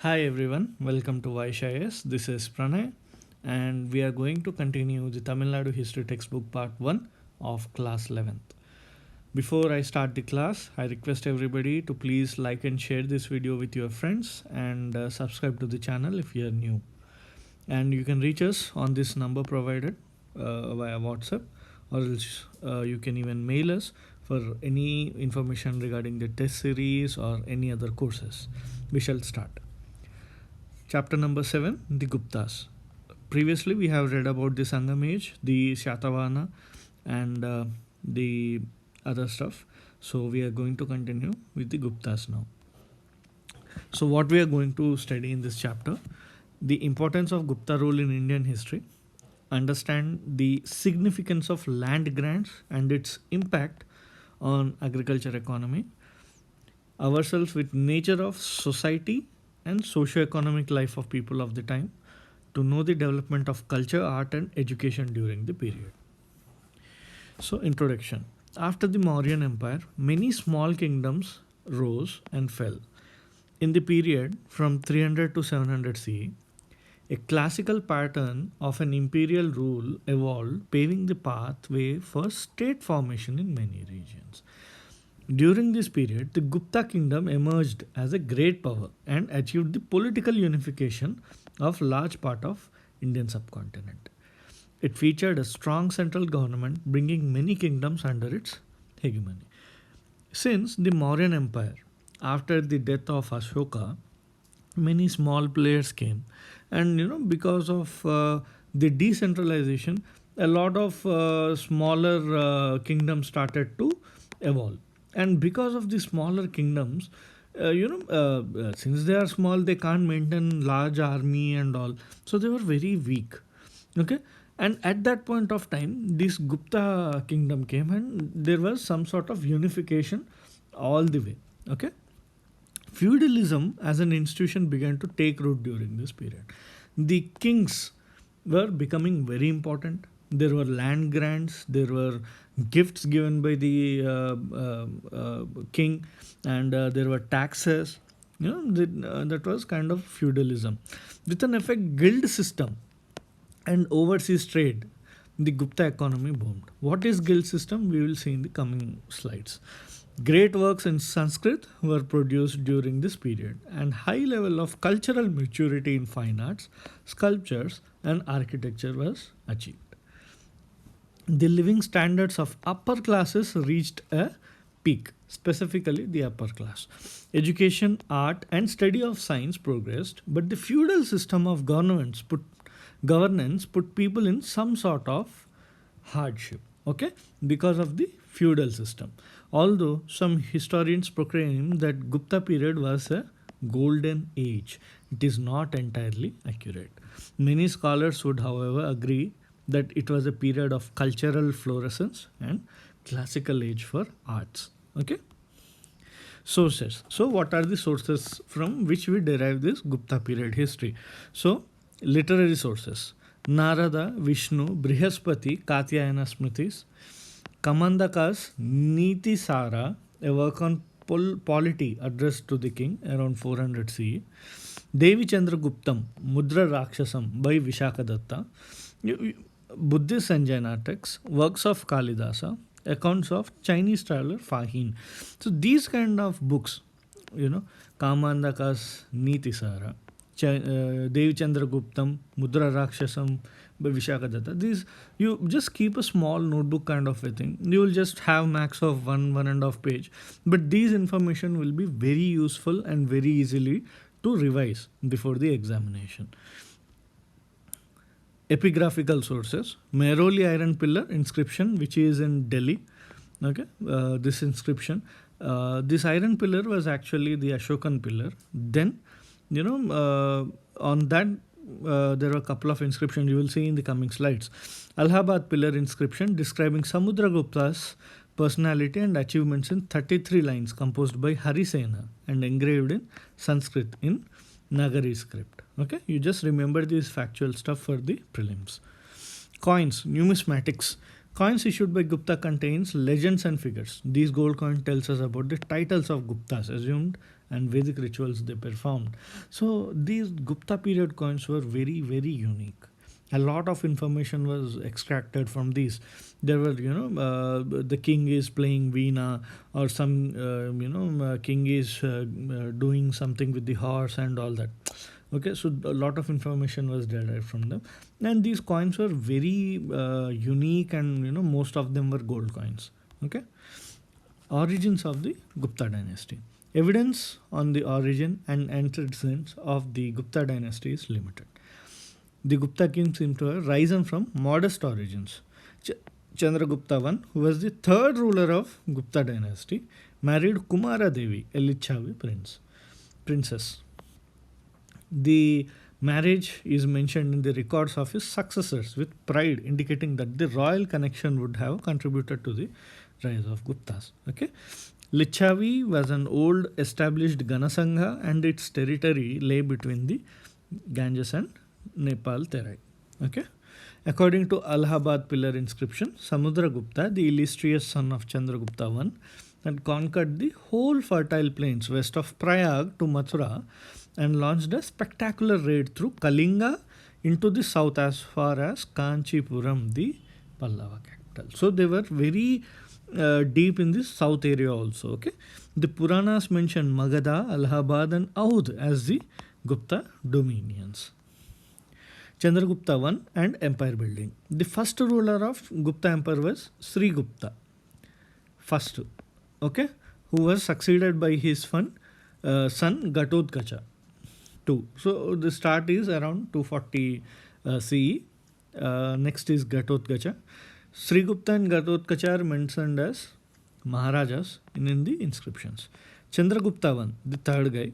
Hi everyone, welcome to Vysh. This is Pranay, and we are going to continue the Tamilnadu History Textbook Part 1 of Class 11th. Before I start the class, I request everybody to please like and share this video with your friends and subscribe to the channel if you are new. And you can reach us on this number provided via WhatsApp, or else you can even mail us for any information regarding the test series or any other courses. We shall start. Chapter number 7, the Guptas. Previously, we have read about the Sangam age, the Shatavahana, and the other stuff. So, we are going to continue with the Guptas now. So, what we are going to study in this chapter: the importance of Gupta rule in Indian history, understand the significance of land grants and its impact on agriculture economy, ourselves with nature of society and socio-economic life of people of the time, to know the development of culture, art and education during the period. So, introduction. After the Mauryan Empire, many small kingdoms rose and fell. In the period from 300 to 700 CE, a classical pattern of an imperial rule evolved, paving the pathway for state formation in many regions. During this period, the Gupta kingdom emerged as a great power and achieved the political unification of large part of Indian subcontinent. It featured a strong central government, bringing many kingdoms under its hegemony. Since the Mauryan Empire, after the death of Ashoka, many small players came, and because of the decentralization, a lot of smaller kingdoms started to evolve. And because of the smaller kingdoms, since they are small, they can't maintain large army and all, so they were very weak. Okay, and at that point of time, this Gupta kingdom came, and there was some sort of unification all the way. Okay, feudalism as an institution began to take root during this period. The kings were becoming very important. There were land grants, there were gifts given by the king, and there were taxes. That was kind of feudalism. With an effect guild system and overseas trade, the Gupta economy boomed. What is guild system? We will see in the coming slides. Great works in Sanskrit were produced during this period, and high level of cultural maturity in fine arts, sculptures, and architecture was achieved. The living standards of upper classes reached a peak, specifically the upper class. Education, art, and study of science progressed, but the feudal system of governance put people in some sort of hardship. Okay, because of the feudal system. Although some historians proclaim that Gupta period was a golden age, it is not entirely accurate. Many scholars would, however, agree that it was a period of cultural fluorescence and classical age for arts. Okay. Sources. So, what are the sources from which we derive this Gupta period history? So, literary sources: Narada, Vishnu, Brihaspati, Katyayana Smritis, Kamandaka's Niti Sara, a work on polity addressed to the king around 400 CE, Devi Chandraguptam, Mudra Rakshasam by Vishakadatta, Buddhist and Jaina texts, works of Kalidasa, accounts of Chinese traveler Fahin. So these kind of books, Kamandaka's Niti Sara, Devi Chandraguptam, Mudra Rakshasam by Vishakadatta. These, you just keep a small notebook kind of a thing. You will just have max of 1.5 page. But these information will be very useful and very easily to revise before the examination. Epigraphical sources: Mehroli iron pillar inscription, which is in Delhi. Okay, this inscription, this iron pillar was actually the Ashokan pillar. Then, on that there are a couple of inscriptions you will see in the coming slides. Allahabad pillar inscription describing Samudragupta's personality and achievements in 33 lines, composed by Harisena and engraved in Sanskrit in Nagari script. Okay, you just remember this factual stuff for the prelims. Coins, numismatics. Coins issued by Gupta contains legends and figures. These gold coin tells us about the titles of Guptas assumed and Vedic rituals they performed. So these Gupta period coins were very, very unique. A lot of information was extracted from these. There were, the king is playing veena, or some, king is doing something with the horse and all that. Okay, so a lot of information was derived from them, and these coins were very unique, and most of them were gold coins. Okay, origins of the Gupta dynasty. Evidence on the origin and antecedents of the Gupta dynasty is limited. The Gupta kings seem to have risen from modest origins. Chandragupta I, who was the third ruler of Gupta dynasty, married Kumara Devi, a Lichavi princess. The marriage is mentioned in the records of his successors with pride, indicating that the royal connection would have contributed to the rise of Guptas. Okay, Lichavi was an old established Ganasangha, and its territory lay between the Ganges and Nepal Terai. Okay, according to Allahabad pillar inscription, Samudragupta, the illustrious son of Chandragupta I, had conquered the whole fertile plains west of Prayag to Mathura and launched a spectacular raid through Kalinga into the south as far as Kanchipuram, the Pallava capital. So they were very deep in the south area also. Okay, the Puranas mention Magadha, Allahabad, and Oudh as the Gupta dominions. Chandragupta I and empire building. The first ruler of Gupta empire was Sri Gupta, first, okay, who was succeeded by his son Ghatotkacha II. So the start is around 240 CE. Next is Ghatotkacha. Sri Gupta and Ghatotkacha are mentioned as Maharajas in the inscriptions. Chandragupta I, the third guy,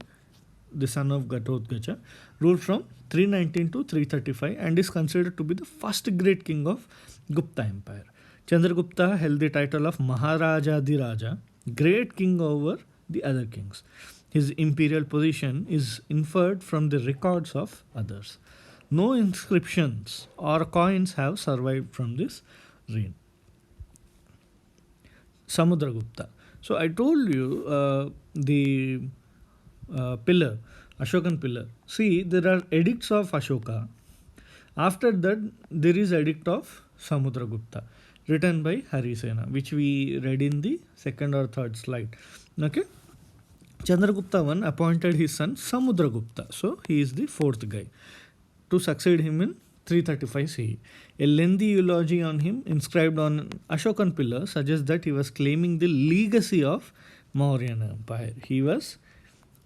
the son of Ghatotkacha, ruled from 319 to 335 and is considered to be the first great king of Gupta Empire. Chandragupta held the title of Maharajadiraja, great king over the other kings. His imperial position is inferred from the records of others. No inscriptions or coins have survived from this reign. Samudragupta. So I told you the pillar, Ashokan pillar. See, there are edicts of Ashoka. After that, there is edict of Samudragupta, written by Harisena, which we read in the second or third slide. Okay. Chandragupta I appointed his son Samudragupta, so he is the fourth guy, to succeed him in 335 CE. A lengthy eulogy on him inscribed on Ashokan pillar suggests that he was claiming the legacy of Mauryan Empire. He was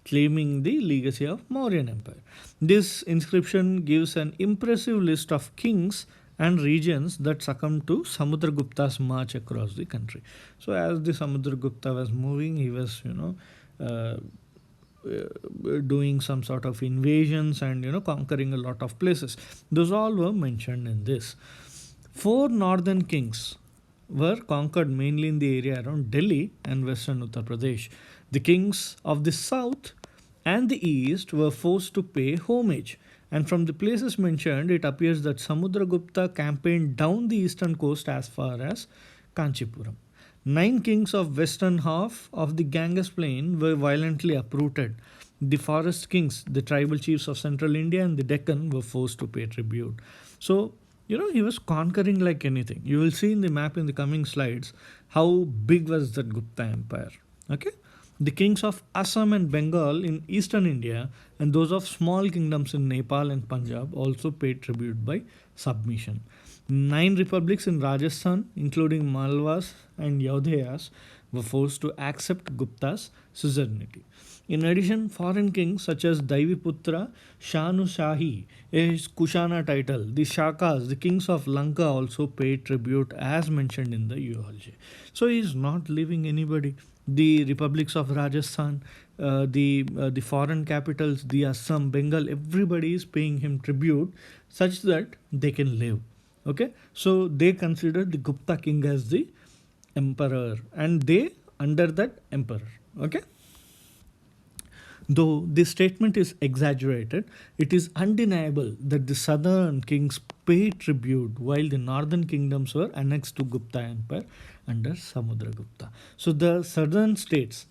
claiming the legacy of Mauryan Empire. This inscription gives an impressive list of kings and regions that succumbed to Samudragupta's march across the country. So as the Samudragupta was moving, he was, doing some sort of invasions and conquering a lot of places. Those all were mentioned in this. 4 northern kings were conquered mainly in the area around Delhi and western Uttar Pradesh. The kings of the south and the east were forced to pay homage, and from the places mentioned, it appears that Samudragupta campaigned down the eastern coast as far as Kanchipuram. 9 kings of western half of the Ganges plain were violently uprooted. The forest kings, the tribal chiefs of central India and the Deccan, were forced to pay tribute. So, he was conquering like anything. You will see in the map in the coming slides how big was that Gupta Empire. Okay. The kings of Assam and Bengal in eastern India and those of small kingdoms in Nepal and Punjab also paid tribute by submission. 9 republics in Rajasthan, including Malwas and Yaudhayas, were forced to accept Gupta's suzerainty. In addition, foreign kings such as Daiviputra, Shanu Shahi, a Kushana title, the Shakas, the kings of Lanka also paid tribute as mentioned in the eulogy. So he is not leaving anybody. The republics of Rajasthan, the foreign capitals, the Assam, Bengal, everybody is paying him tribute such that they can live. Okay, so they consider the Gupta king as the emperor and they under that emperor. Okay. Though this statement is exaggerated, it is undeniable that the southern kings pay tribute while the northern kingdoms were annexed to Gupta Empire under Samudragupta. So the southern states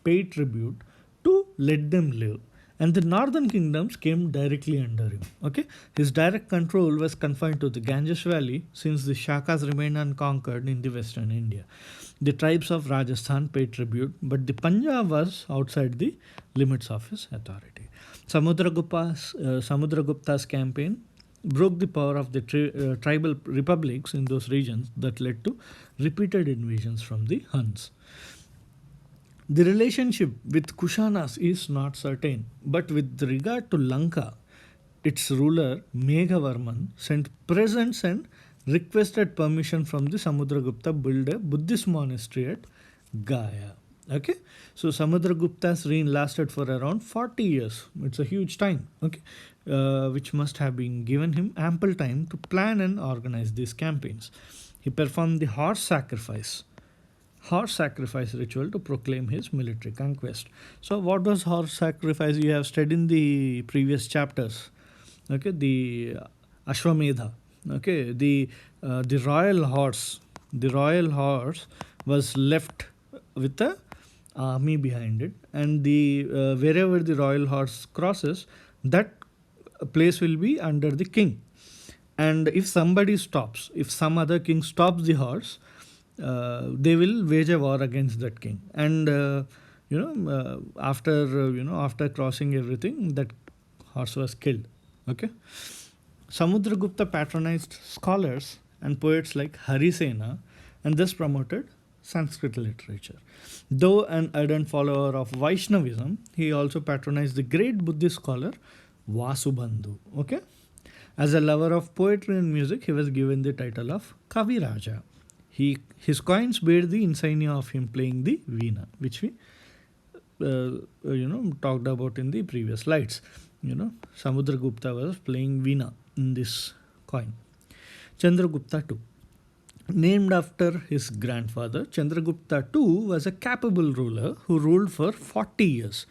paid tribute to let them live, and the northern kingdoms came directly under him. Okay, his direct control was confined to the Ganges Valley, since the Shakas remained unconquered in the western India. The tribes of Rajasthan paid tribute, but the Punjab was outside the limits of his authority. Samudragupta's campaign broke the power of the tribal republics in those regions, that led to repeated invasions from the Huns. The relationship with Kushanas is not certain, but with regard to Lanka, its ruler Meghavarman sent presents and requested permission from the Samudragupta build a Buddhist monastery at Gaya. Okay, so Samudragupta's reign lasted for around 40 years. It's a huge time. Okay, which must have been given him ample time to plan and organize these campaigns. He performed the horse sacrifice ritual to proclaim his military conquest. So what was horse sacrifice? You have studied in the previous chapters. Okay, the Ashwamedha. Okay, the royal horse was left with the army behind it, and the wherever the royal horse crosses, that place will be under the king. And if some other king stops the horse, they will wage a war against that king. And after crossing everything, that horse was killed. Okay, Samudragupta patronized scholars and poets like Harisena, and thus promoted Sanskrit literature. Though an ardent follower of Vaishnavism, he also patronized the great Buddhist scholar Vasubandhu. Okay, as a lover of poetry and music, he was given the title of Kaviraja. His coins bear the insignia of him playing the veena, which we talked about in the previous slides. Samudragupta was playing veena in this coin. Chandragupta II. Named after his grandfather, Chandragupta II was a capable ruler who ruled for 40 years.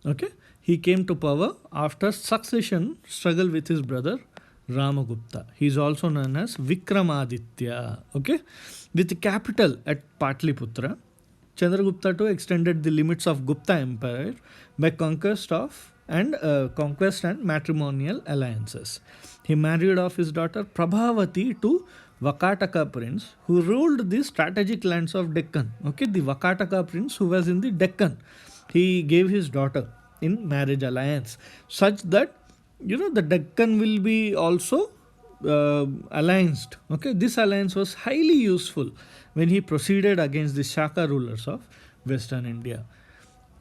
Okay, he came to power after succession struggle with his brother Ramagupta. He is also known as Vikramaditya. Okay, with the capital at Patliputra, Chandragupta II extended the limits of Gupta Empire by conquest and matrimonial alliances. He married off his daughter Prabhavati to Vakataka prince, who ruled the strategic lands of Deccan. Okay, the Vakataka prince who was in the Deccan, he gave his daughter in marriage alliance, such that the Deccan will be also allianced. Okay, this alliance was highly useful when he proceeded against the Shaka rulers of Western India.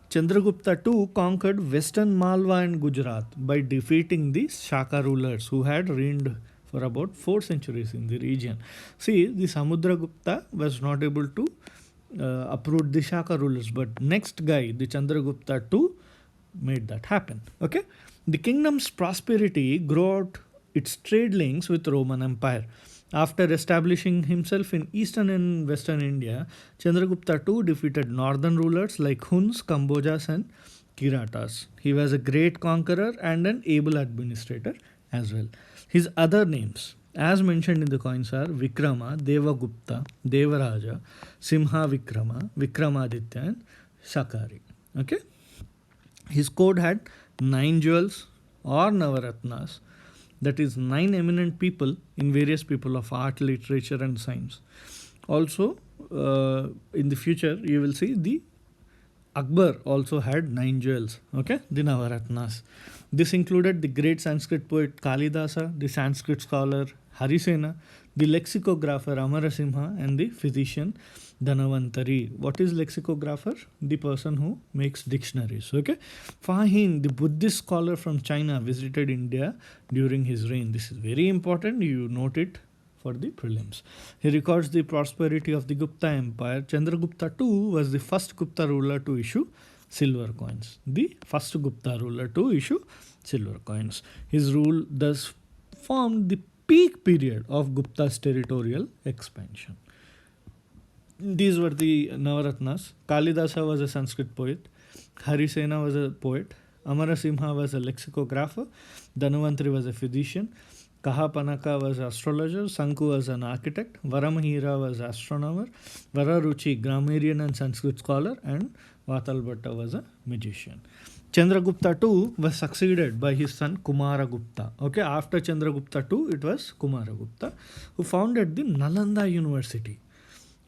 Chandragupta II conquered Western Malwa and Gujarat by defeating the Shaka rulers who had reigned for about 4 centuries in the region. See, the Samudragupta was not able to uproot the Shaka rulers, but next guy, the Chandragupta II, made that happen. Okay, the kingdom's prosperity grew out its trade links with Roman Empire. After establishing himself in eastern and western India, Chandragupta II defeated northern rulers like Huns, Kambojas and Kiratas. He was a great conqueror and an able administrator as well. His other names, as mentioned in the coins, are Vikrama, Devagupta, Devaraja, Simha Vikrama, Vikramaditya and Sakari. Okay, his code had 9 jewels or Navaratnas, that is 9 eminent people in various people of art, literature and science. Also, in the future, you will see the Akbar also had 9 jewels, okay, the Navaratnas. This included the great Sanskrit poet Kalidasa, the Sanskrit scholar Harisena, the lexicographer Amarasimha and the physician Dhanavantari. What is lexicographer? The person who makes dictionaries. Okay, Fahin, the Buddhist scholar from China, visited India during his reign. This is very important. You note it for the prelims. He records the prosperity of the Gupta Empire. Chandragupta II was the first Gupta ruler to issue silver coins. The first Gupta ruler to issue silver coins. His rule thus formed the peak period of Gupta's territorial expansion. These were the Navaratnas. Kalidasa was a Sanskrit poet. Harisena was a poet. Amarasimha was a lexicographer. Dhanavantari was a physician. Kahapanaka was astrologer, Sanku was an architect, Varamahira was astronomer, Vararuchi grammarian and Sanskrit scholar, and Vatalbhatta was a magician. Chandragupta too was succeeded by his son Kumaragupta. Okay, after Chandragupta too, it was Kumaragupta who founded the Nalanda University.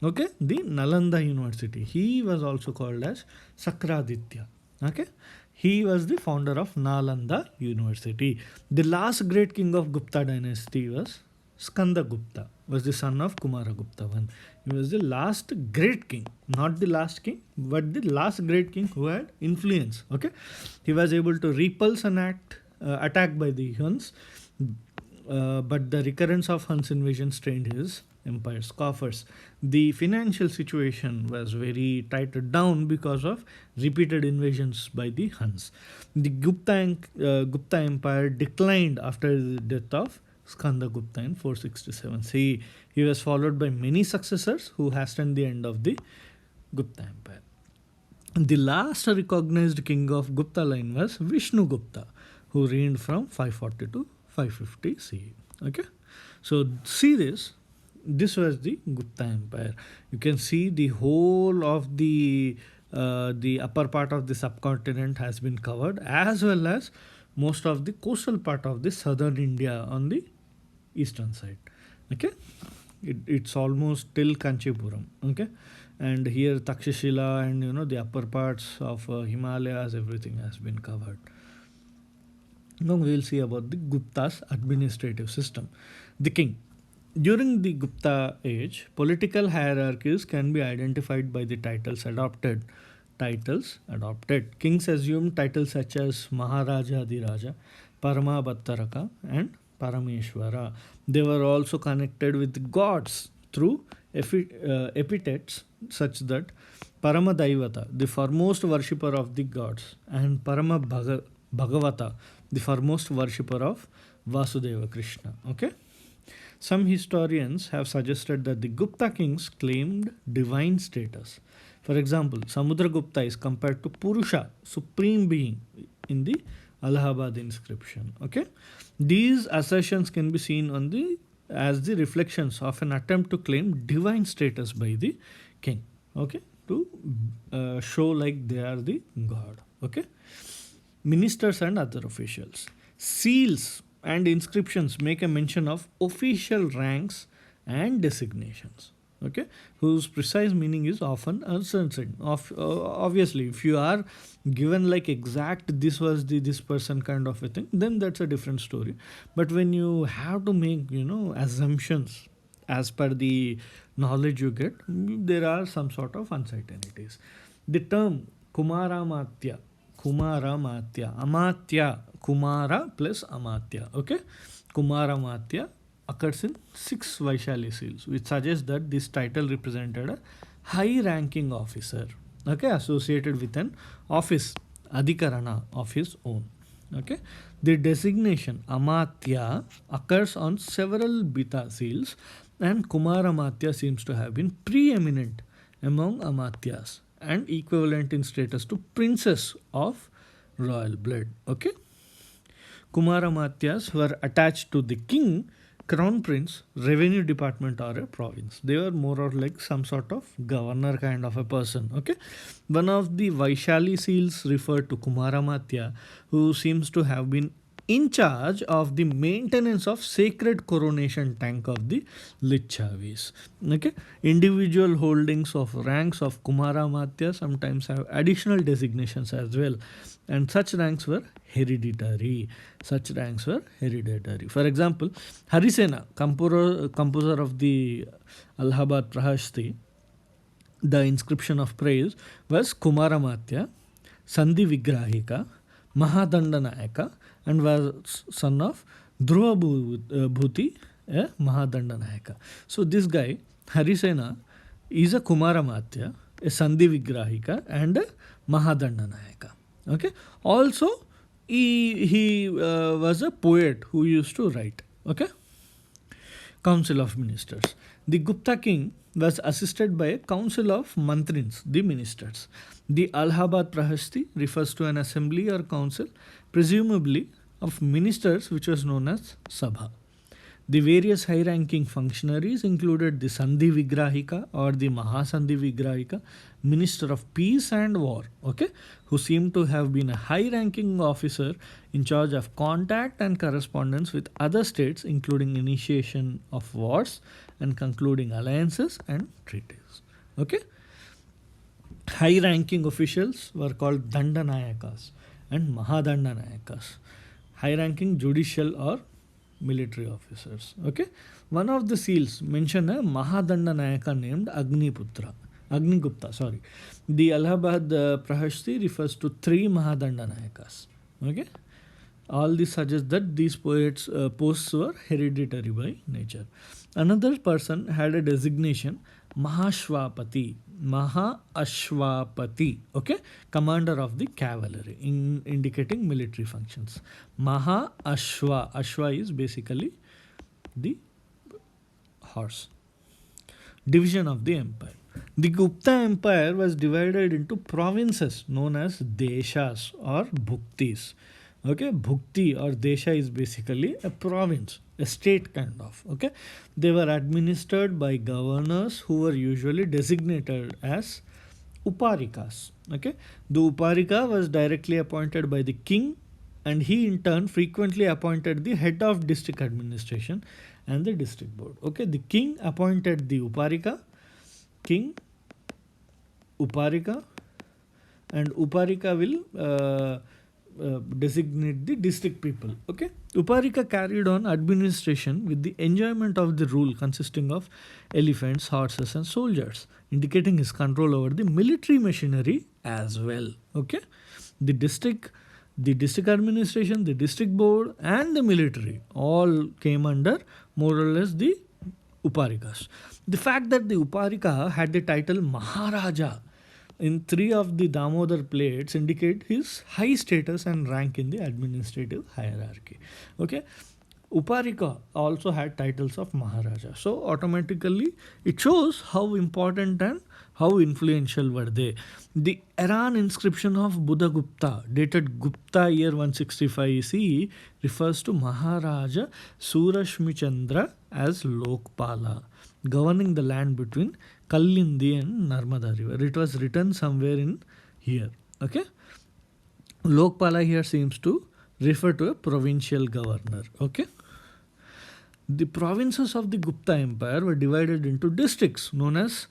Okay, the Nalanda University. He was also called as Sakraditya. Okay, he was the founder of Nalanda University. The last great king of Gupta dynasty was Skandagupta, was the son of Kumaragupta one. He was the last great king, not the last king, but the last great king who had influence. Okay, he was able to repulse an attack by the Huns, but the recurrence of Huns invasion strained his empire's coffers. The financial situation was very tightened down because of repeated invasions by the Huns. The Gupta Empire declined after the death of Skandagupta in 467 CE. He was followed by many successors who hastened the end of the Gupta Empire. The last recognized king of Gupta line was Vishnugupta, who reigned from 540 to 550 CE. Okay, so see this. This was the Gupta Empire. You can see the whole of the upper part of the subcontinent has been covered, as well as most of the coastal part of the southern India on the eastern side. Okay, it's almost till Kanchipuram. Okay, and here Takshashila and the upper parts of Himalayas, everything has been covered. Now we will see about the Gupta's administrative system. The king. During the Gupta age, political hierarchies can be identified by the titles adopted. Kings assumed titles such as Maharaja Adhiraja, Paramabhattaraka, and Parameshwara. They were also connected with gods through epithets such that Paramadaivata, the foremost worshipper of the gods, and Bhagavata, the foremost worshipper of Vasudeva Krishna. Okay. Some historians have suggested that the Gupta kings claimed divine status. For example, Samudragupta is compared to Purusha, supreme being, in the Allahabad inscription. Okay, these assertions can be seen as the reflections of an attempt to claim divine status by the king. Okay, to show like they are the god. Okay, ministers and other officials, seals and inscriptions make a mention of official ranks and designations, okay, whose precise meaning is often uncertain. Obviously, if you are given like exact this was this person kind of a thing, then that's a different story. But when you have to make assumptions as per the knowledge you get, there are some sort of uncertainties. The term Kumaramatya, Amatya, Kumara plus Amatya. Okay, Kumaramatya occurs in 6 Vaishali seals, which suggests that this title represented a high-ranking officer, okay, associated with an office, Adhikarana of his own. Okay, the designation Amatya occurs on several Bita seals, and Kumaramatya seems to have been preeminent among Amatyas and equivalent in status to princess of royal blood. Okay, Kumaramatyas were attached to the king, crown prince, revenue department, or a province. They were more or like some sort of governor kind of a person. Okay, one of the Vaishali seals referred to Kumaramatya, who seems to have been in charge of the maintenance of sacred coronation tank of the Lichavis. Okay, individual holdings of ranks of Kumaramatya sometimes have additional designations as well, and such ranks were hereditary. For example, Harisena, composer of the Allahabad Prahasti, the inscription of praise was Kumaramatya, Sandhi Vigrahika, Mahadandanayaka, and was son of Dhruva Bhuti, a Mahadandanayaka. So this guy, Harisena, is a Kumaramatya, a Sandhi Vigrahika, and a Mahadandanayaka. Okay. Also, he was a poet who used to write. Okay. Council of Ministers. The Gupta king was assisted by a council of mantrins, the ministers. The Allahabad Prahasti refers to an assembly or council, presumably of ministers, which was known as Sabha. The various high-ranking functionaries included the Sandhi Vigrahika or the Mahasandhi Vigrahika, Minister of Peace and War, okay, who seemed to have been a high-ranking officer in charge of contact and correspondence with other states, including initiation of wars and concluding alliances and treaties. Okay. High-ranking officials were called Dandanayakas and Mahadandanayakas. High-ranking judicial or military officers. Okay. One of the seals mention a Mahadandanayaka named Agni-Gupta. Sorry. The Allahabad Prahasti refers to 3 Mahadandanayakas. Okay. All this suggests that these posts were hereditary by nature. Another person had a designation Mahashwapati, okay, commander of the cavalry, indicating military functions. Ashwa is basically the horse. Division of the empire. The Gupta Empire was divided into provinces known as deshas or bhuktis. Okay, bhukti or desha is basically a province, a state kind of. Okay, they were administered by governors who were usually designated as uparikas. Okay, the uparika was directly appointed by the king, and he in turn frequently appointed the head of district administration and the district board. Okay, the king appointed the uparika, and uparika will designate the district people. Okay, Uparika carried on administration with the enjoyment of the rule consisting of elephants, horses, and soldiers, indicating his control over the military machinery as well. Okay, the district administration, the district board, and the military all came under more or less the Uparikas. The fact that the Uparika had the title Maharaja in 3 of the Damodar plates indicate his high status and rank in the administrative hierarchy. Okay, Uparika also had titles of Maharaja. So automatically it shows how important and how influential were they. The Iran inscription of Buddhagupta dated Gupta year 165 CE refers to Maharaja Surashmichandra as Lokpala, governing the land between Kallindi and Narmada river. It was written somewhere in here. Okay, Lokpala here seems to refer to a provincial governor. Okay, the provinces of the Gupta Empire were divided into districts known as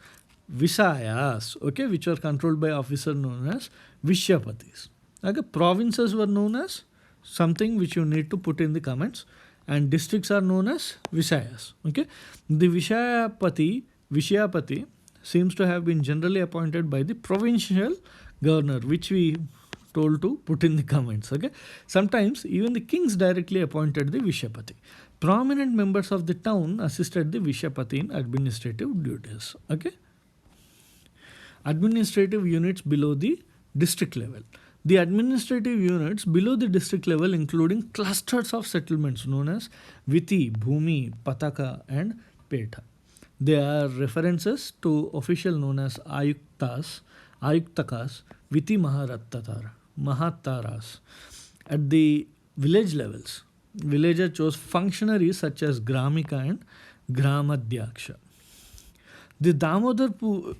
Visayas, okay, which were controlled by officers known as Vishyapatis. Okay, provinces were known as something which you need to put in the comments, and districts are known as Visayas. Okay, the Vishyapati seems to have been generally appointed by the provincial governor, which we told to put in the comments. Okay, sometimes even the kings directly appointed the Vishyapati. Prominent members of the town assisted the Vishyapati in administrative duties. Okay, administrative units below the district level. The administrative units below the district level including clusters of settlements known as Viti, Bhumi, Pataka, and Petha. They are references to official known as Ayuktakas, Viti Mahattaras. At the village levels, villager chose functionaries such as Gramika and Gramadhyaksha. The Damodarpur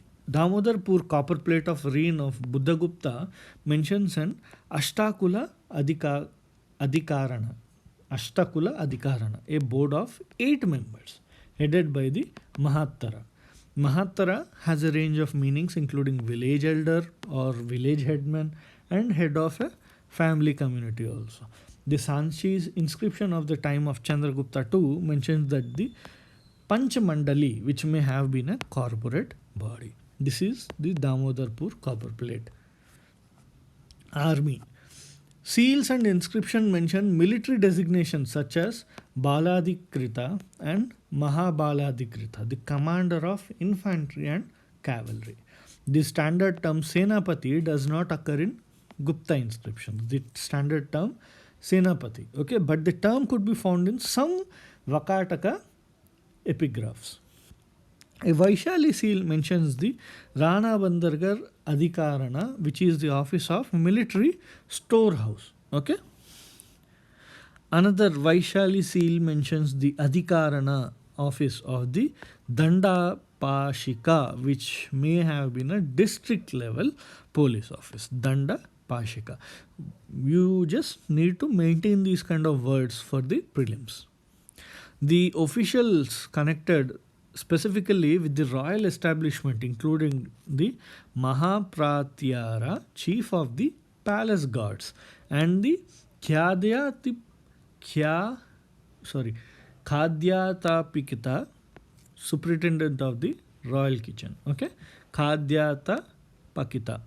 copper plate of reign of Buddhagupta mentions an Ashtakula Adhikarana, a board of 8 members headed by the Mahattara. Mahattara has a range of meanings including village elder or village headman and head of a family community also. The Sanchi's inscription of the time of Chandragupta II mentions that the Panchamandali, which may have been a corporate body. This is the Damodarpur copper plate. Army. Seals and inscription mention military designations such as Baladikrita and Mahabaladikrita, the commander of infantry and cavalry. The standard term Senapati does not occur in Gupta inscriptions. The standard term Senapati, okay, but the term could be found in some Vakataka epigraphs. A Vaishali seal mentions the Rana Bandargar Adhikarana, which is the office of military storehouse. Okay. Another Vaishali seal mentions the Adhikarana office of the Danda Pashika, which may have been a district level police office. Danda Pashika. You just need to maintain these kind of words for the prelims. The officials connected specifically with the royal establishment, including the Mahapratyara, chief of the palace guards, and the Khyadya Kya, sorry, Khadyatapikita, superintendent of the royal kitchen. Okay, Khadyatapakita.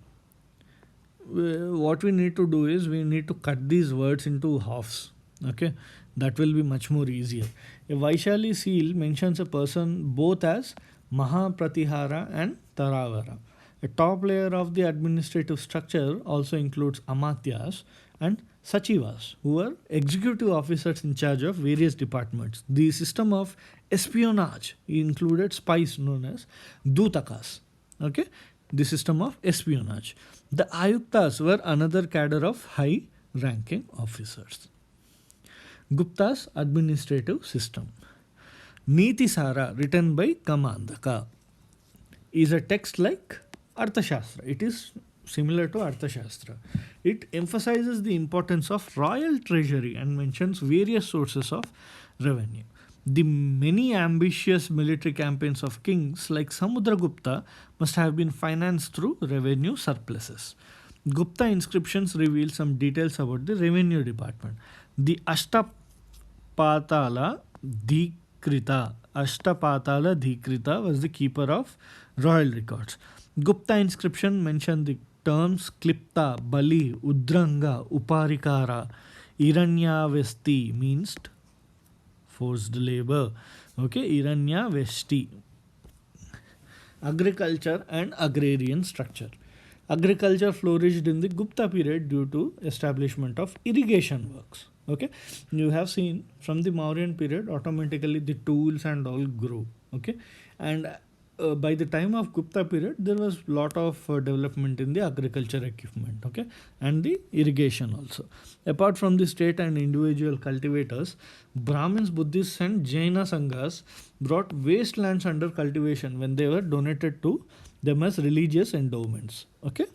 What we need to do is we need to cut these words into halves. Okay, that will be much more easier. A Vaishali seal mentions a person both as Mahapratihara and Taravara. A top layer of the administrative structure also includes Amatyas and Sachivas, who are executive officers in charge of various departments. The system of espionage included spies known as Dutakas. Okay, the system of espionage. The Ayuktas were another cadre of high ranking officers. Gupta's administrative system. Niti Sara, written by Kamandaka, is a text like Arthashastra. It is similar to Arthashastra. It emphasizes the importance of royal treasury and mentions various sources of revenue. The many ambitious military campaigns of kings like Samudragupta must have been financed through revenue surpluses. Gupta inscriptions reveal some details about the revenue department. The Ashtapatala Dhikrita was the keeper of royal records. Gupta inscription mentioned the terms Klipta, Bali, Udrangha, Uparikara, Iranyavesti means forced labor. Okay, Iranyavesti. Agriculture and agrarian structure. Agriculture flourished in the Gupta period due to establishment of irrigation works. Okay, you have seen from the Mauryan period automatically the tools and all grew. Okay, and by the time of Gupta period there was lot of development in the agriculture equipment. Okay, and the irrigation also. Apart from the state and individual cultivators, Brahmins, Buddhists and Jaina Sanghas brought wastelands under cultivation when they were donated to them as religious endowments. Okay,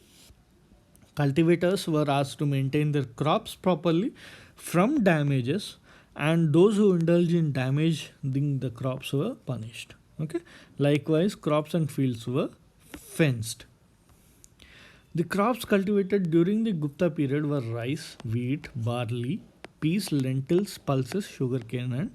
cultivators were asked to maintain their crops properly from damages, and those who indulge in damaging the crops were punished. Okay, likewise crops and fields were fenced. The crops cultivated during the Gupta period were rice, wheat, barley, peas, lentils, pulses, sugarcane and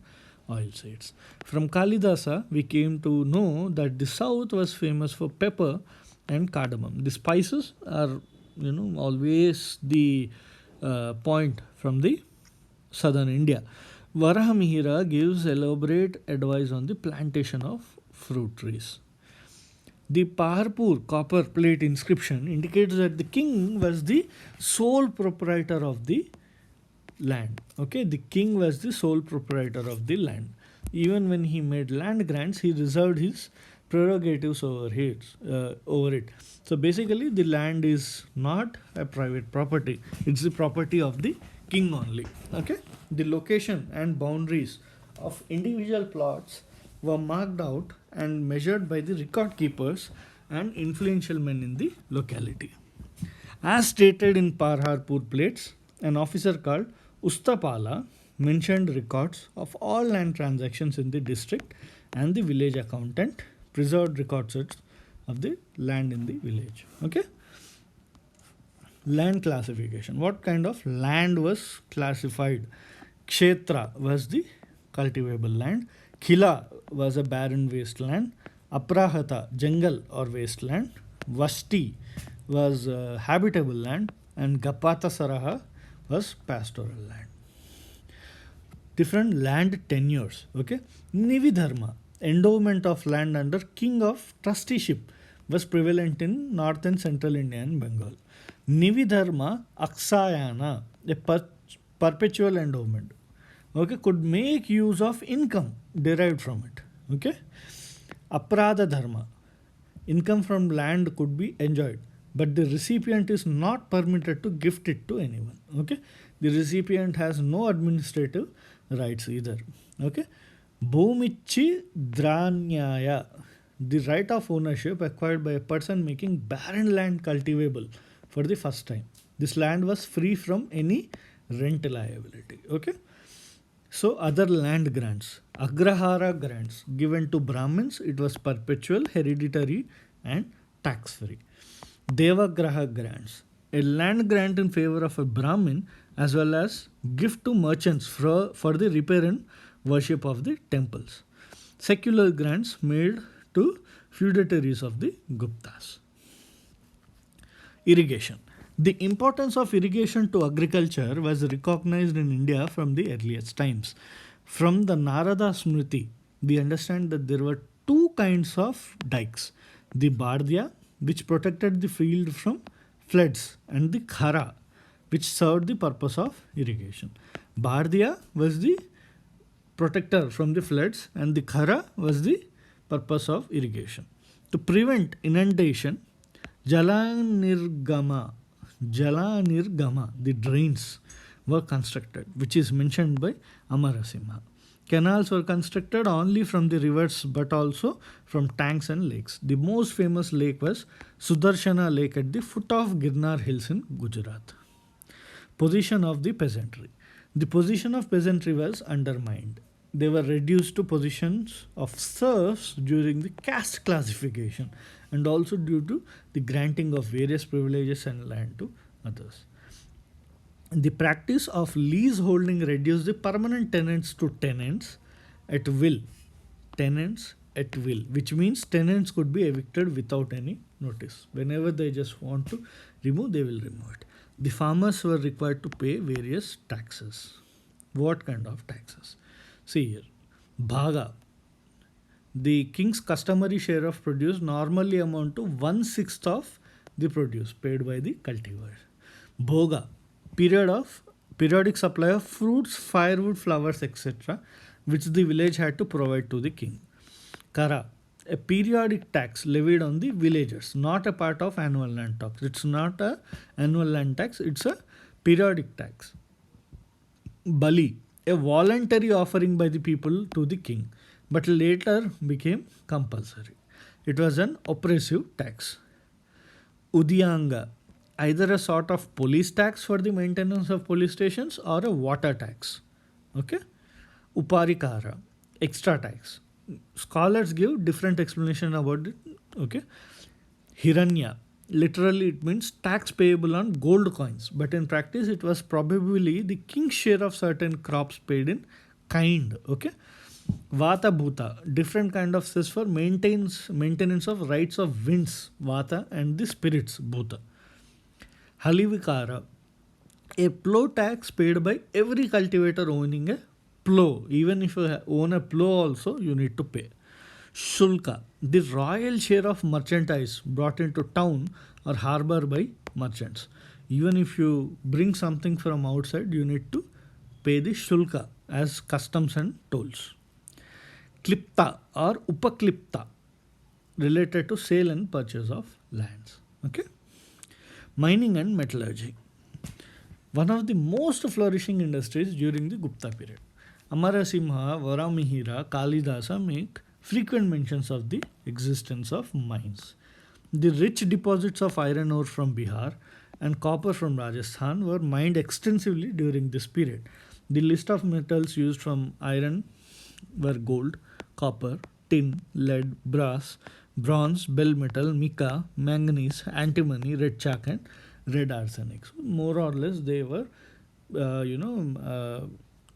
oilseeds. From Kalidasa we came to know that the south was famous for pepper and cardamom. The spices are always the point from the southern India. Varahamihira gives elaborate advice on the plantation of fruit trees. The Paharpur copper plate inscription indicates that the king was the sole proprietor of the land. Okay, the king was the sole proprietor of the land. Even when he made land grants, he reserved his prerogatives over it. So basically, the land is not a private property; it's the property of the king only. Okay, the location and boundaries of individual plots were marked out and measured by the record keepers and influential men in the locality. As stated in Parharpur plates, an officer called Ustapala mentioned records of all land transactions in the district, and the village accountant preserved records of the land in the village. Okay. Land classification. What kind of land was classified? Kshetra was the cultivable land. Khila was a barren wasteland. Aprahata, jungle or wasteland. Vasti was habitable land. And Gapata Saraha was pastoral land. Different land tenures. Okay. Nividharma, endowment of land under king of trusteeship, was prevalent in north and central India and Bengal. Nividharma Aksayana, a perpetual endowment, okay, could make use of income derived from it. Okay. Aprada Dharma, income from land could be enjoyed. but the recipient is not permitted to gift it to anyone. Okay, the recipient has no administrative rights either. Okay, Bhumichi Dranyaya, the right of ownership acquired by a person making barren land cultivable for the first time. This land was free from any rent liability. Okay, so other land grants, Agrahara grants given to Brahmins, it was perpetual, hereditary, and tax free. Devagraha grants, a land grant in favor of a Brahmin as well as gift to merchants for the repair and worship of the temples. Secular grants made to feudatories of the Guptas. Irrigation. The importance of irrigation to agriculture was recognized in India from the earliest times. From the Narada Smriti, we understand that there were two kinds of dikes, the Bardya, which protected the field from floods, and the Khara, which served the purpose of irrigation. Bardya was the protector from the floods, and the Khara was the purpose of irrigation. To prevent inundation, Jalanirgama, the drains were constructed, which is mentioned by Amarasimha. Canals were constructed only from the rivers but also from tanks and lakes. The most famous lake was Sudarshana Lake at the foot of Girnar Hills in Gujarat. Position of the peasantry. The position of peasantry was undermined. They were reduced to positions of serfs during the caste classification and also due to the granting of various privileges and land to others. The practice of leaseholding reduced the permanent tenants to tenants at will. Tenants at will, which means tenants could be evicted without any notice. Whenever they just want to remove, they will remove it. The farmers were required to pay various taxes. What kind of taxes? See here, Bhaga. The king's customary share of produce normally amount to 1/6 of the produce paid by the cultivar. Bhoga, periodic supply of fruits, firewood, flowers, etc., which the village had to provide to the king. Kara, a periodic tax levied on the villagers, not a part of annual land tax. It's not a annual land tax, it's a periodic tax. Bali, a voluntary offering by the people to the king, but later became compulsory. It was an oppressive tax. Udyanga, either a sort of police tax for the maintenance of police stations or a water tax. Okay. Uparikara, extra tax. Scholars give different explanation about it. Okay. Hiranya, literally it means tax payable on gold coins, but in practice it was probably the king's share of certain crops paid in kind. Okay. Vata Bhuta, different kind of cess for maintenance of rights of winds, Vata, and the spirits, Bhuta. Halivikara, a plough tax paid by every cultivator owning a plough. Even if you own a plough also, you need to pay. Shulka, the royal share of merchandise brought into town or harbour by merchants. Even if you bring something from outside, you need to pay the shulka as customs and tolls. Klipta or Upaklipta, related to sale and purchase of lands. Okay. Mining and metallurgy, one of the most flourishing industries during the Gupta period. Amarasimha, Varamihira, Kalidasa make frequent mentions of the existence of mines. The rich deposits of iron ore from Bihar and copper from Rajasthan were mined extensively during this period. The list of metals used from iron were gold, copper, tin, lead, brass, bronze, bell metal, mica, manganese, antimony, red chalk, and red arsenic. So more or less, they were,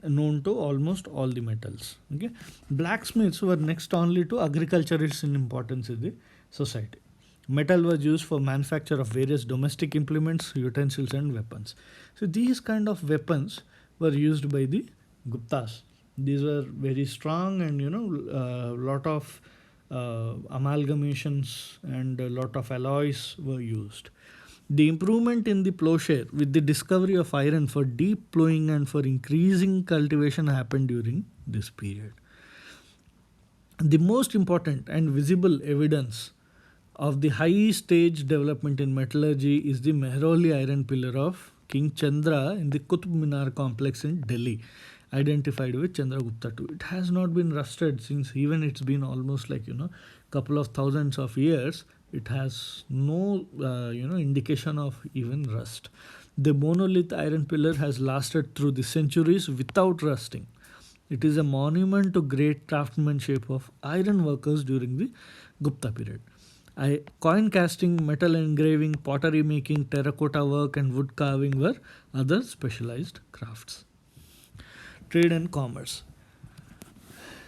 known to almost all the metals. Okay, blacksmiths were next only to agriculturists in importance in the society. Metal was used for manufacture of various domestic implements, utensils, and weapons. So these kind of weapons were used by the Guptas. These were very strong, and lot of amalgamations and a lot of alloys were used. The improvement in the plowshare with the discovery of iron for deep plowing and for increasing cultivation happened during this period. The most important and visible evidence of the high stage development in metallurgy is the Mehrauli iron pillar of King Chandra in the Qutb Minar complex in Delhi, identified with Chandragupta II. It has not been rusted since, even it's been almost like couple of thousands of years. It has no indication of even rust. The monolith iron pillar has lasted through the centuries without rusting. It is a monument to great craftsmanship of iron workers during the Gupta period. Coin casting, metal engraving, pottery making, terracotta work, and wood carving were other specialized crafts. Trade and commerce.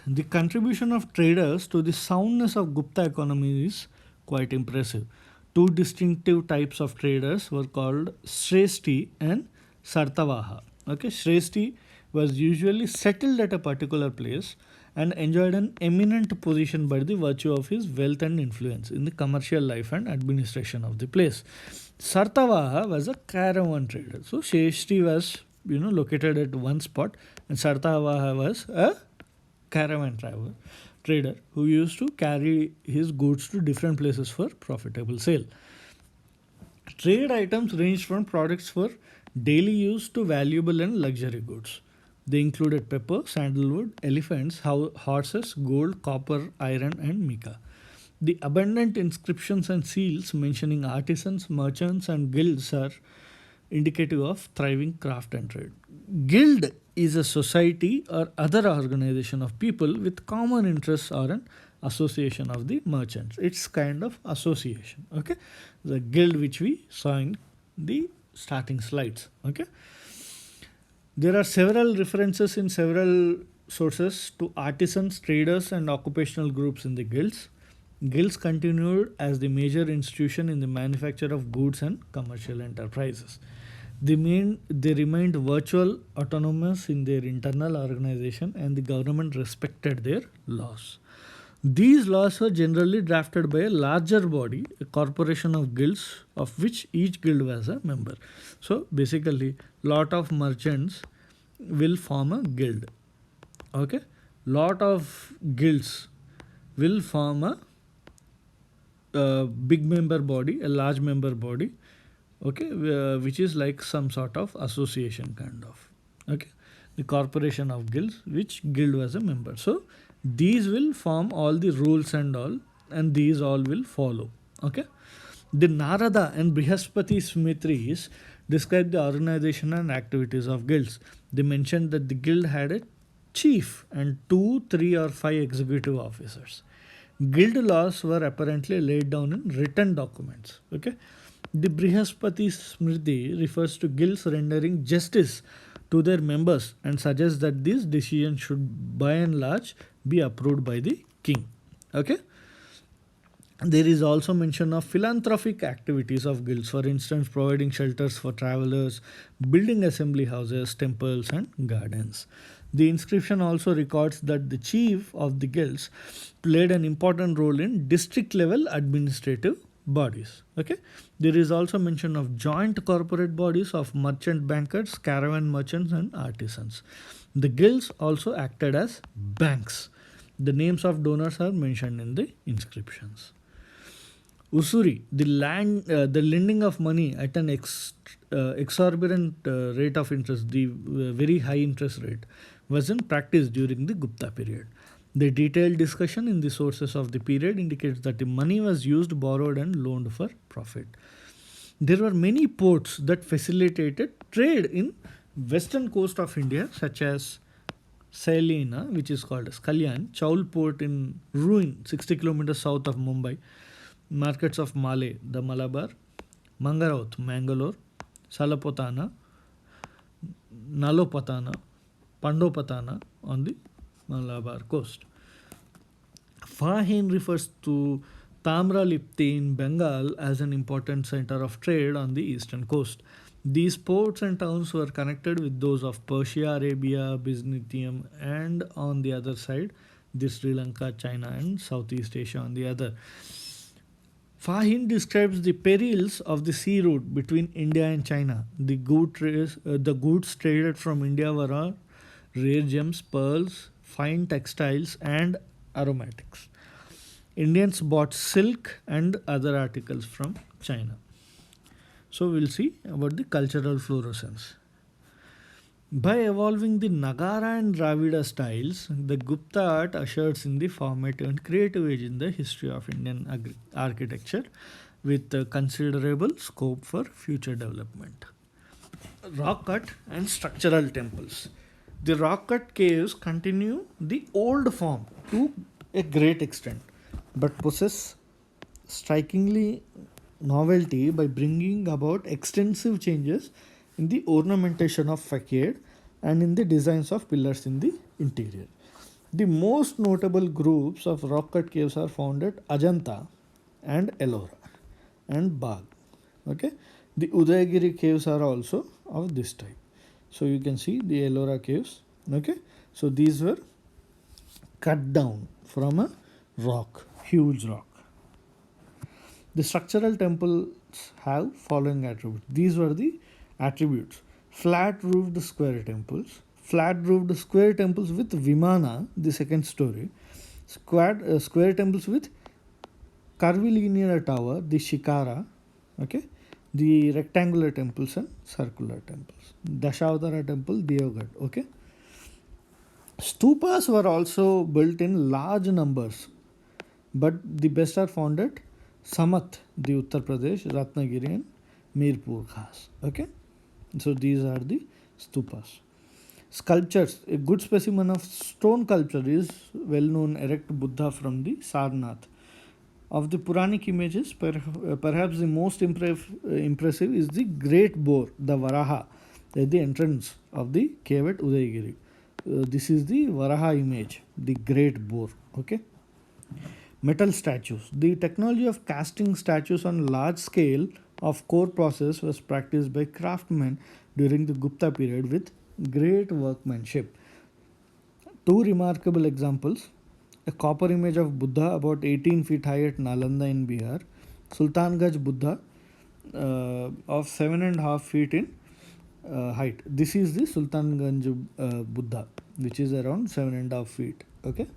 The contribution of traders to the soundness of Gupta economy is quite impressive. Two distinctive types of traders were called Shresti and Sartavaha. Okay, Shresti was usually settled at a particular place and enjoyed an eminent position by the virtue of his wealth and influence in the commercial life and administration of the place. Sartavaha was a caravan trader. So Shresti was located at one spot, and Sartavaha was a caravan trader who used to carry his goods to different places for profitable sale. Trade items ranged from products for daily use to valuable and luxury goods. They included pepper, sandalwood, elephants, horses, gold, copper, iron, and mica. The abundant inscriptions and seals mentioning artisans, merchants, and guilds are indicative of thriving craft and trade. Guild is a society or other organization of people with common interests or an association of the merchants. It's kind of association. Okay, the guild which we saw in the starting slides. Okay, there are several references in several sources to artisans, traders, and occupational groups in the guilds. Guilds continued as the major institution in the manufacture of goods and commercial enterprises. They remained virtual autonomous in their internal organization, and the government respected their laws. These laws were generally drafted by a larger body, a corporation of guilds, of which each guild was a member. So basically, lot of merchants will form a guild. Okay, lot of guilds will form a big member body, a large member body. Okay, which is like some sort of association kind of. Okay, the corporation of guilds, which guild was a member. So these will form all the rules and all, and these all will follow. Okay, the Narada and Brihaspati Smritris describe the organization and activities of guilds. They mentioned that the guild had a chief and 2, 3, or 5 executive officers. Guild laws were apparently laid down in written documents. Okay, the Brihaspati Smriti refers to guilds rendering justice to their members and suggests that these decisions should by and large be approved by the king. Okay, there is also mention of philanthropic activities of guilds, for instance, providing shelters for travelers, building assembly houses, temples, and gardens. The inscription also records that the chief of the guilds played an important role in district level administrative bodies. Okay, there is also mention of joint corporate bodies of merchant bankers, caravan merchants, and artisans. The guilds also acted as banks. The names of donors are mentioned in the inscriptions. Usuri, the lending of money at an exorbitant rate of interest, the very high interest rate, was in practice during the Gupta period. The detailed discussion in the sources of the period indicates that the money was used, borrowed, and loaned for profit. There were many ports that facilitated trade in western coast of India, such as Salina, which is called as Kalyan, Chaul port in ruin 60 kilometers south of Mumbai, markets of Malay, the Malabar, Mangaraut, Mangalore, Salapatana, Nalopatana, Pandopatana on the Malabar coast. Fahin refers to Tamralipti in Bengal as an important center of trade on the eastern coast. These ports and towns were connected with those of Persia, Arabia, Byzantium, and on the other side, the Sri Lanka, China, and Southeast Asia on the other. Fahin describes the perils of the sea route between India and China. The goods traded from India were rare gems, pearls, fine textiles, and aromatics. Indians bought silk and other articles from China. So we'll see about the cultural fluorescence. By evolving the Nagara and Dravida styles, the Gupta art ushers in the formative and creative age in the history of Indian architecture, with considerable scope for future development. Rock cut and structural temples. The rock cut caves continue the old form to a great extent, but possess strikingly novelty by bringing about extensive changes in the ornamentation of facade and in the designs of pillars in the interior. The most notable groups of rock cut caves are found at Ajanta and Ellora and Bagh. Okay, the Udayagiri caves are also of this type. So you can see the Ellora caves. Okay, so these were cut down from a rock, huge rock. The structural temples have following attributes. These were the attributes: flat roofed square temples, flat roofed square temples with Vimana, the second story, square temples with curvilinear tower, the Shikara, okay, the rectangular temples and circular temples. Dashavadara temple, Devgad, okay. Stupas were also built in large numbers, but the best are found at Samat, the Uttar Pradesh, Ratnagiri and Mirpur Khas. Okay, so these are the stupas. Sculptures. A good specimen of stone sculpture is well-known erect Buddha from the Sarnath. Of the Puranic images, perhaps the most impressive is the great boar, the Varaha, at the entrance of the cave at Udayagiri. This is the Varaha image, the great boar. Okay. Metal statues. The technology of casting statues on large scale of core process was practiced by craftsmen during the Gupta period with great workmanship. Two remarkable examples: a copper image of Buddha about 18 feet high at Nalanda in Bihar, Sultanganj Buddha of 7.5 feet in height. This is the Sultanganj Buddha, which is around 7.5 feet. Okay.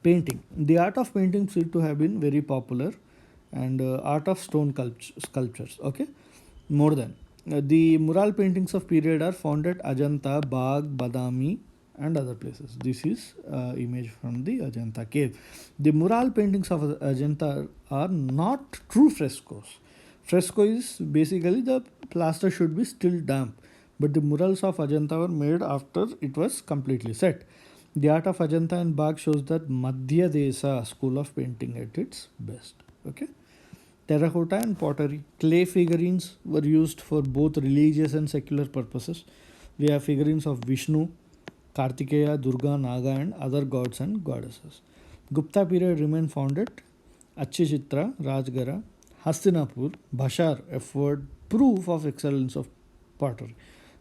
Painting. The art of painting seems to have been very popular, and art of stone sculptures. Okay, more than the mural paintings of period are found at Ajanta, Bagh, Badami, and other places. This is image from the Ajanta cave. The mural paintings of Ajanta are not true frescoes. Fresco is basically the plaster should be still damp, but the murals of Ajanta were made after it was completely set. The art of Ajanta and Bagh shows that Madhya Desa school of painting at its best. Okay. Terracotta and pottery. Clay figurines were used for both religious and secular purposes. We have figurines of Vishnu, Kartikeya, Durga, Naga, and other gods and goddesses. Gupta period remained found at Achchitra, Rajgara, Hastinapur, Bhashar, afford proof of excellence of pottery.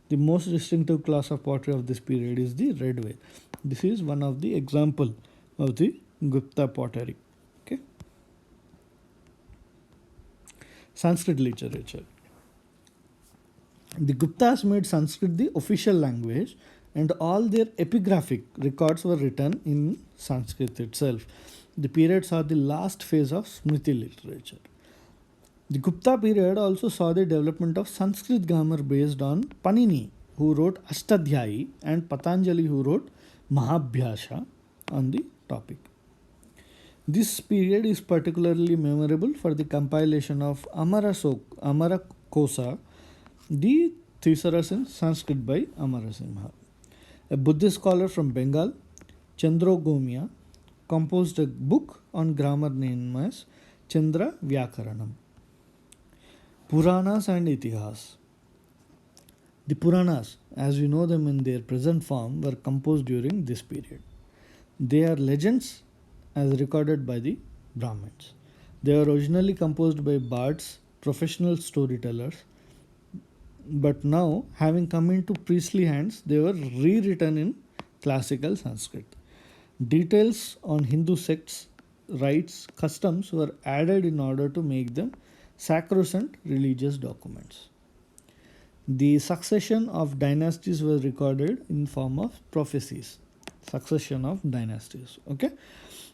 The most distinctive class of pottery of this period is the red ware. This is one of the example of the Gupta pottery. Okay. Sanskrit literature. The Guptas made Sanskrit the official language, and all their epigraphic records were written in Sanskrit itself. The period saw the last phase of Smriti literature. The Gupta period also saw the development of Sanskrit grammar based on Panini, who wrote Ashtadhyayi, and Patanjali, who wrote Mahabhyasha on the topic. This period is particularly memorable for the compilation of Amarakosa, the thesaurus in Sanskrit by Amarasimha. A Buddhist scholar from Bengal, Chandra composed a book on grammar named as Chandra Vyakaranam. Puranas and Itihas. The Puranas, as we know them in their present form, were composed during this period. They are legends as recorded by the Brahmins. They were originally composed by bards, professional storytellers, but now, having come into priestly hands, they were rewritten in classical Sanskrit. Details on Hindu sects, rites, customs were added in order to make them sacrosanct religious documents. The succession of dynasties was recorded in form of prophecies. Succession of dynasties. Okay.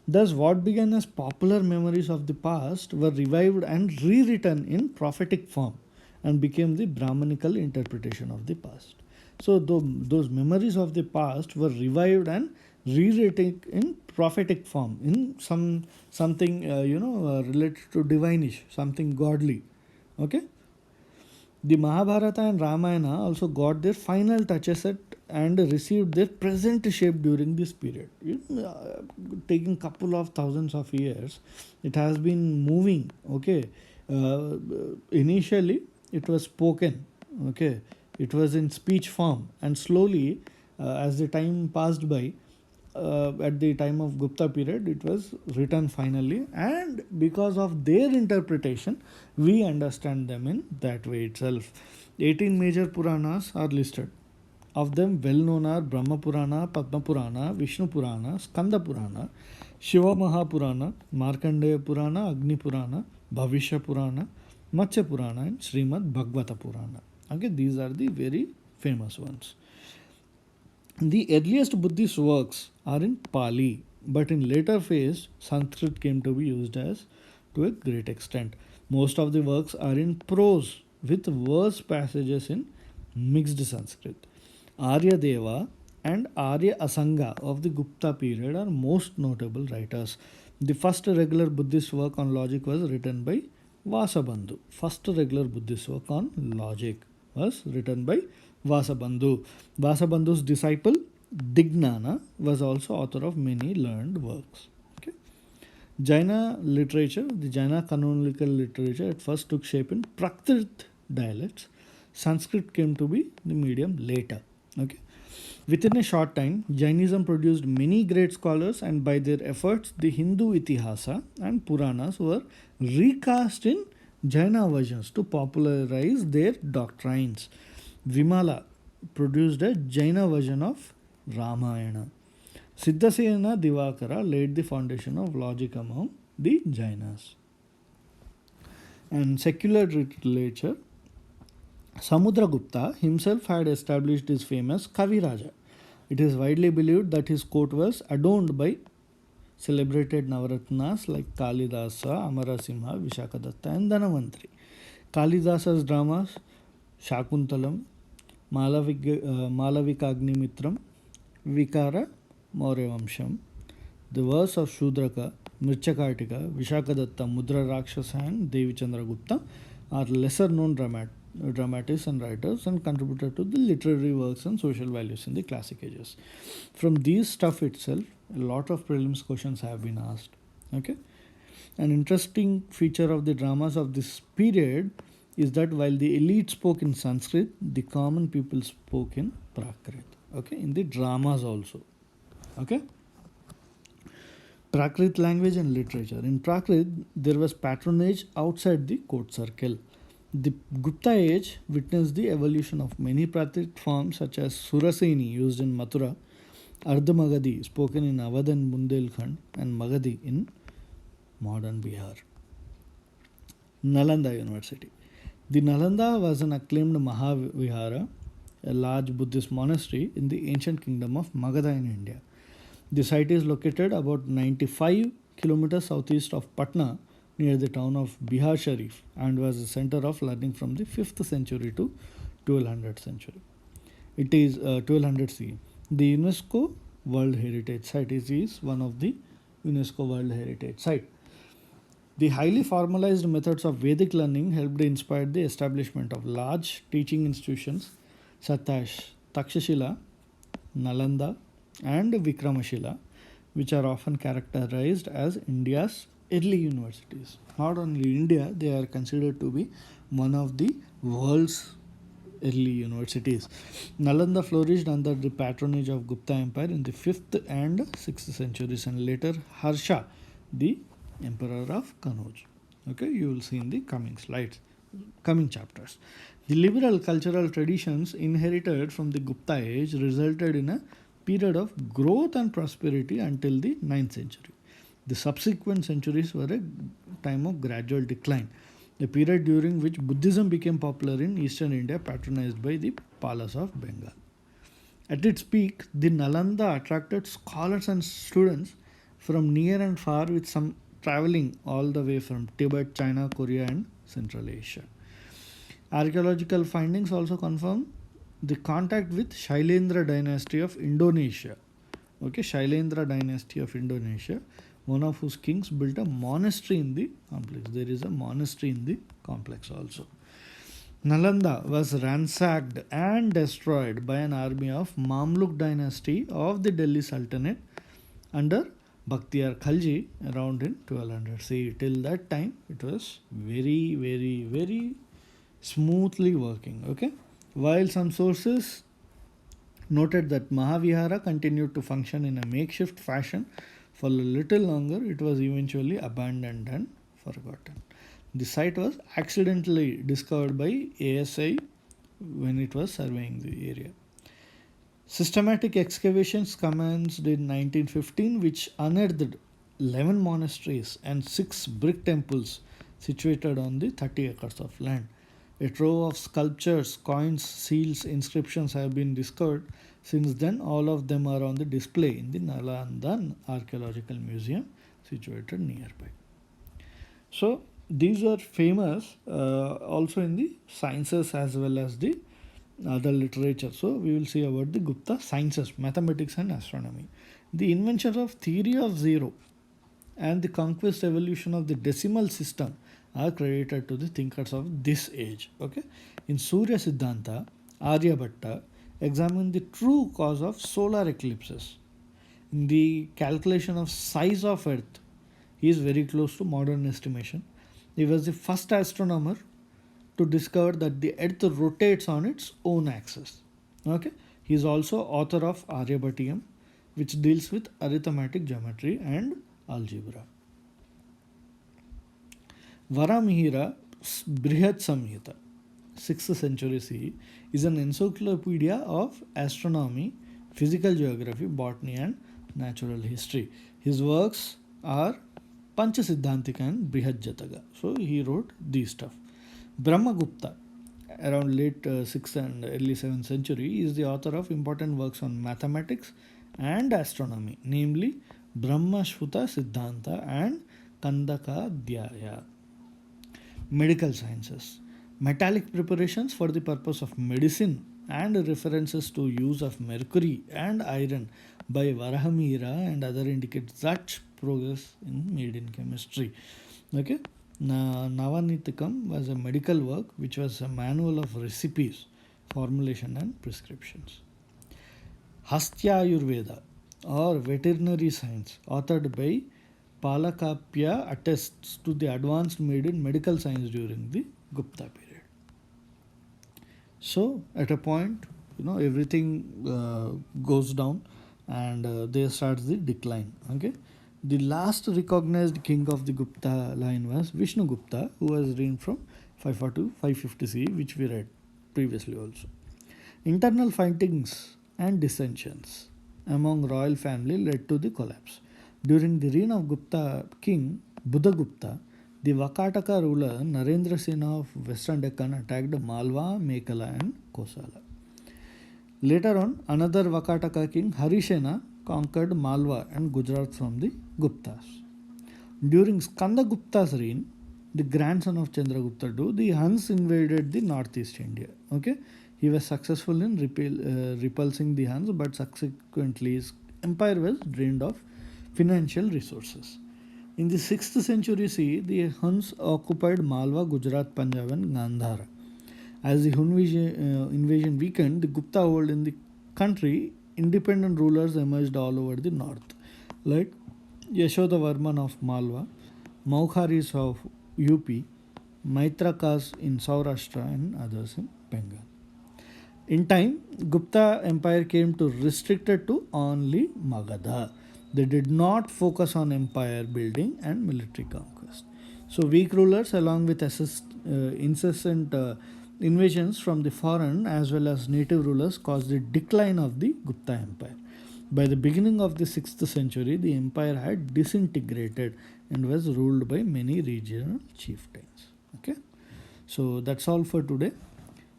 Thus, what began as popular memories of the past were revived and rewritten in prophetic form and became the Brahmanical interpretation of the past. So, those memories of the past were revived and rewritten in prophetic form, in something related to divinish, something godly. Okay. The Mahabharata and Ramayana also got their final touches at and received their present shape during this period. Taking couple of thousands of years, it has been moving. Okay, initially it was spoken. Okay, it was in speech form, and slowly, as the time passed by, at the time of Gupta period, it was written finally, and because of their interpretation, we understand them in that way itself. 18 major Puranas are listed. Of them, well known are Brahma Purana, Padma Purana, Vishnu Purana, Skanda Purana, Shiva Mahapurana, Markandeya Purana, Agni Purana, Bhavishya Purana, Matsya Purana, and Srimad Bhagavata Purana. Okay, these are the very famous ones. The earliest Buddhist works are in Pali, but in later phase, Sanskrit came to be used as to a great extent. Most of the works are in prose with verse passages in mixed Sanskrit. Arya Deva and Arya Asanga of the Gupta period are most notable writers. The first regular Buddhist work on logic was written by Vasabandhu. First regular Buddhist work on logic was written by Vasabandhu. Vasabandhu's disciple Dignana was also author of many learned works. Okay. Jaina literature, the Jaina canonical literature at first took shape in Prakrit dialects. Sanskrit came to be the medium later. Okay. Within a short time, Jainism produced many great scholars, and by their efforts, the Hindu Itihasa and Puranas were recast in Jaina versions to popularize their doctrines. Vimala produced a Jaina version of Ramayana. Siddhasena Divakara laid the foundation of logic among the Jainas. And secular literature, Samudragupta himself had established his famous Kaviraja. It is widely believed that his court was adorned by celebrated Navaratnas like Kalidasa, Amarasimha, Vishakadatta, and Dhanavantri. Kalidasa's dramas Shakuntalam, Malavikagnimitram, Vikara, Maurya the verse of Shudraka, Mirchakartika, Vishakadatta, Mudra Rakshasa, and Devi Chandragupta are lesser known dramatists and writers and contributed to the literary works and social values in the classic ages. From these stuff itself, a lot of prelims questions have been asked. Okay, an interesting feature of the dramas of this period is that while the elite spoke in Sanskrit, the common people spoke in Prakrit. Okay, in the dramas also. Okay, Prakrit language and literature. In Prakrit, there was patronage outside the court circle. The Gupta age witnessed the evolution of many Prakrit forms such as Suraseni used in Mathura, Ardha spoken in Awadh and Bundelkhand, and Magadhi in modern Bihar. Nalanda University. The Nalanda was an acclaimed Mahavihara, a large Buddhist monastery in the ancient kingdom of Magadha in India. The site is located about 95 kilometers southeast of Patna near the town of Bihar Sharif and was a center of learning from the 5th century to 1200th century. It is 1200 CE. The UNESCO World Heritage Site is one of the UNESCO World Heritage Site. The highly formalized methods of Vedic learning helped inspire the establishment of large teaching institutions such as Takshashila, Nalanda, and Vikramashila, which are often characterized as India's early universities. Not only India, they are considered to be one of the world's early universities. Nalanda flourished under the patronage of Gupta Empire in the 5th and 6th centuries, and later Harsha, the Emperor of Kanauj. Okay, you will see in the coming slides, coming chapters. The liberal cultural traditions inherited from the Gupta age resulted in a period of growth and prosperity until the 9th century. The subsequent centuries were a time of gradual decline, a period during which Buddhism became popular in eastern India, patronized by the Palas of Bengal. At its peak, the Nalanda attracted scholars and students from near and far, with some traveling all the way from Tibet, China, Korea, and Central Asia. Archaeological findings also confirm the contact with Shailendra dynasty of Indonesia. Okay, Shailendra dynasty of Indonesia, one of whose kings built a monastery in the complex. There is a monastery in the complex also. Nalanda was ransacked and destroyed by an army of Mamluk dynasty of the Delhi Sultanate under Bakhtiyar Khalji around in 1200. See, till that time it was very smoothly working. Okay, while some sources noted that Mahavihara continued to function in a makeshift fashion for a little longer, it was eventually abandoned and forgotten. The site was accidentally discovered by ASI when it was surveying the area. Systematic excavations commenced in 1915, which unearthed 11 monasteries and 6 brick temples situated on the 30 acres of land. A trove of sculptures, coins, seals, inscriptions have been discovered. Since then, all of them are on the display in the Nalanda Archaeological Museum situated nearby. So, these are famous also in the sciences as well as the other literature. So, we will see about the Gupta Sciences, mathematics and astronomy. The invention of theory of zero and the conquest evolution of the decimal system are credited to the thinkers of this age. Okay, in Surya Siddhanta, Aryabhatta examined the true cause of solar eclipses. In the calculation of size of Earth, he is very close to modern estimation. He was the first astronomer to discover that the Earth rotates on its own axis. Okay, he is also author of Aryabhatiyam, which deals with arithmetic geometry and algebra. Varamihira Brihat Samhita, 6th century CE, is an encyclopedia of astronomy, physical geography, botany, and natural history. His works are Panchasiddhantika and Brihat Jataka. So he wrote these stuff. Brahmagupta, around late 6th and early 7th century, is the author of important works on mathematics and astronomy, namely Brahmashvuta Siddhanta and Kandaka Dhyaya. Medical sciences, metallic preparations for the purpose of medicine and references to use of mercury and iron by Varahamihira and other indicate such progress made in chemistry. Okay, Navanitikam was a medical work which was a manual of recipes, formulation and prescriptions. Hastya Ayurveda or veterinary science, authored by Palakapya, attests to the advance made in medical science during the Gupta period. So at a point, everything goes down and there starts the decline. Okay, the last recognized king of the Gupta line was Vishnugupta, who was reigned from 542 550 CE, which we read previously also. Internal fightings and dissensions among royal family led to the collapse. During the reign of Gupta king Buddhagupta, the Vakataka ruler Narendra Sena of Western Deccan attacked Malwa, Mekhala and Kosala. Later on, another Vakataka king Harisena conquered Malwa and Gujarat from the Guptas. During Skandagupta's reign, the grandson of Chandragupta II, the Huns invaded the northeast India. Okay, he was successful in repulsing the Huns, but subsequently his empire was drained of financial resources. In the 6th century CE, the Huns occupied Malwa, Gujarat, Punjab and Gandhara. As the Hun invasion weakened the Gupta hold in the country, independent rulers emerged all over the north, like Yashodavarman of Malwa, Maukharis of UP, Maitrakas in Saurashtra and others in Bengal. In time, Gupta empire came to restricted to only Magadha. They did not focus on empire building and military conquest. So weak rulers along with incessant invasions from the foreign as well as native rulers caused the decline of the Gupta empire. By the beginning of the 6th century, the empire had disintegrated and was ruled by many regional chieftains. Okay, so that's all for today.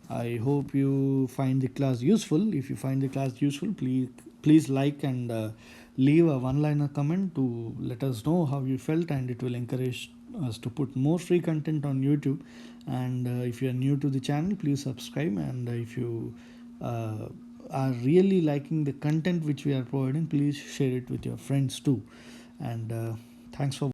I hope you find the class useful. If you find the class useful, please like and leave a one-liner comment to let us know how you felt, and it will encourage us to put more free content on YouTube. And if you are new to the channel, please subscribe. And if you uh, are really liking the content which we are providing, please share it with your friends too. And thanks for